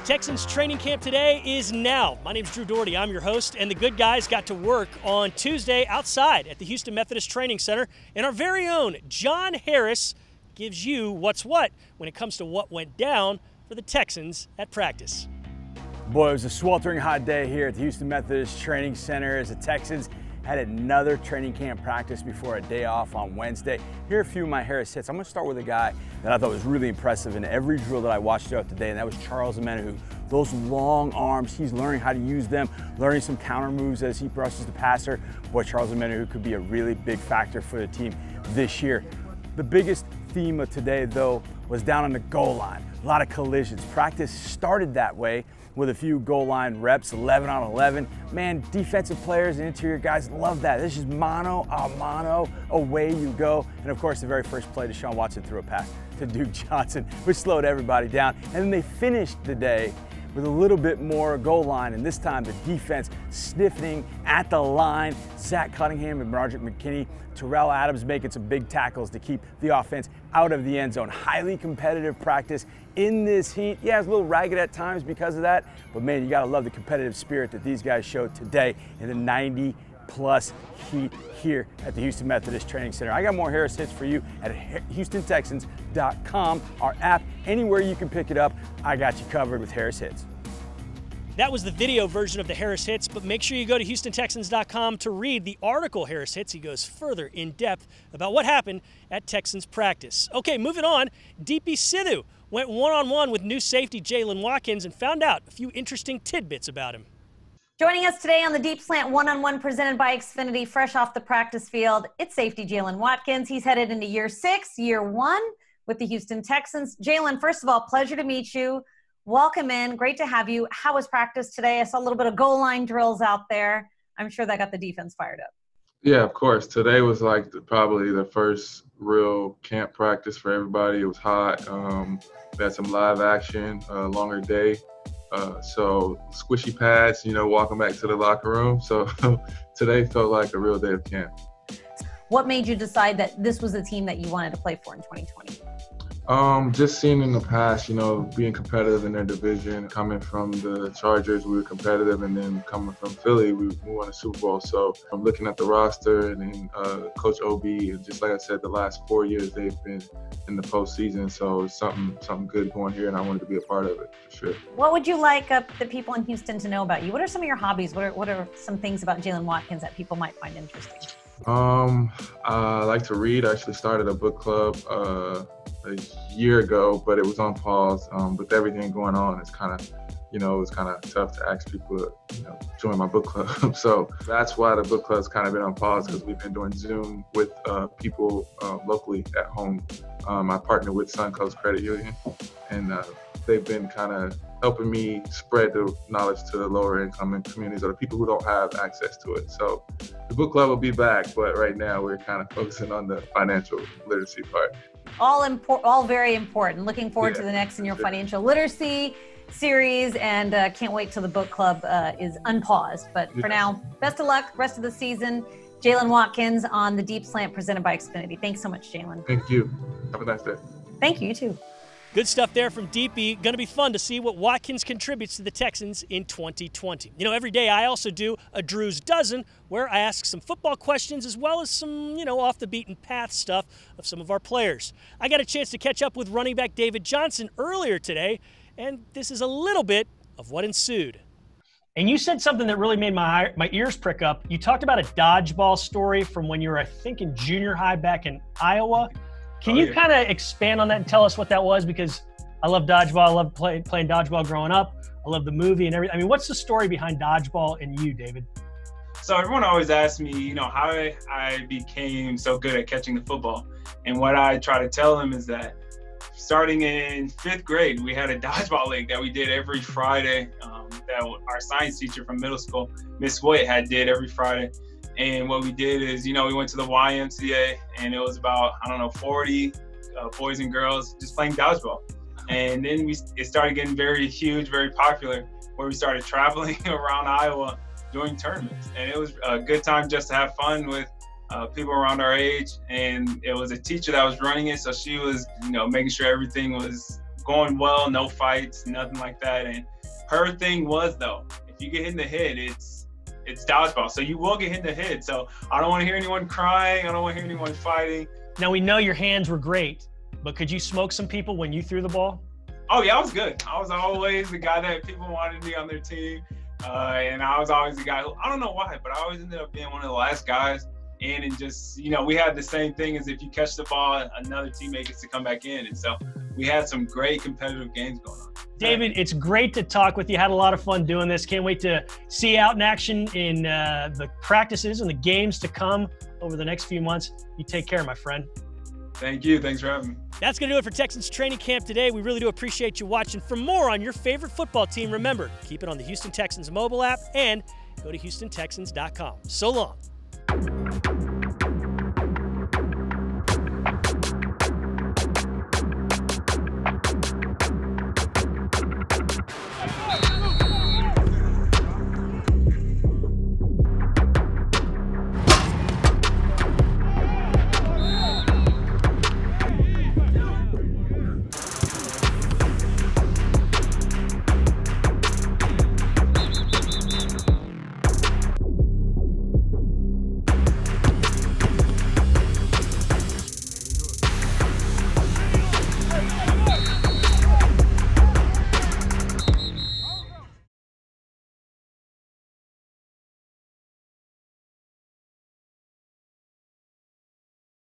Texans training camp today is now. My name's Drew Dougherty. I'm your host, and the good guys got to work on Tuesday outside at the Houston Methodist Training Center, and our very own John Harris gives you what's what when it comes to what went down for the Texans at practice. Boy, it was a sweltering hot day here at the Houston Methodist Training Center as the Texans had another training camp practice before a day off on Wednesday. Here are a few of my Harris hits. I'm going to start with a guy that I thought was really impressive in every drill that I watched throughout the day, and that was Charles Omenihu. Those long arms, he's learning how to use them, learning some counter moves as he brushes the passer. Boy, Charles Omenihu could be a really big factor for the team this year. The biggest theme of today, though, was down on the goal line. A lot of collisions. Practice started that way with a few goal line reps, 11 on 11. Man, defensive players and interior guys love that. This is mano a mano, away you go. And of course, the very first play, Deshaun Watson threw a pass to Duke Johnson, which slowed everybody down. And then they finished the day with a little bit more goal line, and this time the defense sniffing at the line. Zach Cunningham and Broderick McKinney, Terrell Adams making some big tackles to keep the offense out of the end zone. Highly competitive practice in this heat. Yeah, it's a little ragged at times because of that, but man, you gotta love the competitive spirit that these guys showed today in the 90+ heat here at the Houston Methodist Training Center. I got more Harris hits for you at HoustonTexans.com, our app, anywhere you can pick it up. I got you covered with Harris hits. That was the video version of the Harris Hits, but make sure you go to HoustonTexans.com to read the article Harris Hits. He goes further in depth about what happened at Texans practice. Okay, moving on, Deepi Sidhu went one-on-one with new safety Jaylen Watkins and found out a few interesting tidbits about him. Joining us today on the Deep Slant one-on-one presented by Xfinity, fresh off the practice field, it's safety Jaylen Watkins. He's headed into year 6, year 1 with the Houston Texans. Jaylen, first of all, pleasure to meet you. Welcome in. Great to have you. How was practice today? I saw a little bit of goal line drills out there. I'm sure that got the defense fired up. Yeah, of course. Today was like probably the first real camp practice for everybody. It was hot. We had some live action, longer day. So squishy pads, walking back to the locker room. So today felt like a real day of camp. What made you decide that this was the team that you wanted to play for in 2020? Just seeing in the past, being competitive in their division, coming from the Chargers, we were competitive, and then coming from Philly, we won a Super Bowl. So I'm looking at the roster and then Coach OB, and just like I said, the last 4 years they've been in the postseason. So it's something good going here, and I wanted to be a part of it for sure. What would you like the people in Houston to know about you? What are some of your hobbies? What are some things about Jaylen Watkins that people might find interesting? I like to read. I actually started a book club a year ago, but it was on pause. With everything going on, it's kind of, it's kind of tough to ask people to, join my book club. So that's why the book club's kind of been on pause, because we've been doing Zoom with people locally at home. I partner with Suncoast Credit Union, and they've been kind of helping me spread the knowledge to the lower income communities or the people who don't have access to it. So the book club will be back, but right now we're kind of focusing on the financial literacy part. All very important. Looking forward to the next in your financial literacy series, and can't wait till the book club is unpaused. But for now, best of luck rest of the season. Jaylen Watkins on the Deep Slant presented by Xfinity. Thanks so much, Jaylen. Thank you. Have a nice day. Thank you. You too. Good stuff there from Deepi. Going to be fun to see what Watkins contributes to the Texans in 2020. Every day I also do a Drew's Dozen, where I ask some football questions as well as some, off the beaten path stuff of some of our players. I got a chance to catch up with running back David Johnson earlier today, and this is a little bit of what ensued. And you said something that really made my ears prick up. You talked about a dodgeball story from when you were, I think, in junior high back in Iowa. Can you kind of expand on that and tell us what that was? Because I love dodgeball. I love playing dodgeball growing up. I love the movie and everything. I mean, what's the story behind dodgeball and you, David? So everyone always asks me, how I became so good at catching the football. And what I try to tell them is that starting in 5th grade, we had a dodgeball league that we did every Friday that our science teacher from middle school, Miss Voigt, did every Friday. And what we did is, we went to the YMCA, and it was about, 40 boys and girls just playing dodgeball. And then it started getting very huge, very popular, where we started traveling around Iowa doing tournaments. And it was a good time just to have fun with people around our age. And it was a teacher that was running it, so she was, making sure everything was going well, no fights, nothing like that. And her thing was, though, if you get hit in the head, it's dodgeball. So you will get hit in the head. So I don't want to hear anyone crying. I don't want to hear anyone fighting. Now, we know your hands were great, but could you smoke some people when you threw the ball? Oh, yeah, I was good. I was always the guy that people wanted me on their team. And I was always the guy who, I don't know why, but I always ended up being one of the last guys in. And just, you know, we had the same thing as if you catch the ball, another teammate gets to come back in. And so we had some great competitive games going on. David, it's great to talk with you. Had a lot of fun doing this. Can't wait to see you out in action in the practices and the games to come over the next few months. You take care, my friend. Thank you. Thanks for having me. That's going to do it for Texans training camp today. We really do appreciate you watching. For more on your favorite football team, remember, keep it on the Houston Texans mobile app and go to HoustonTexans.com. So long.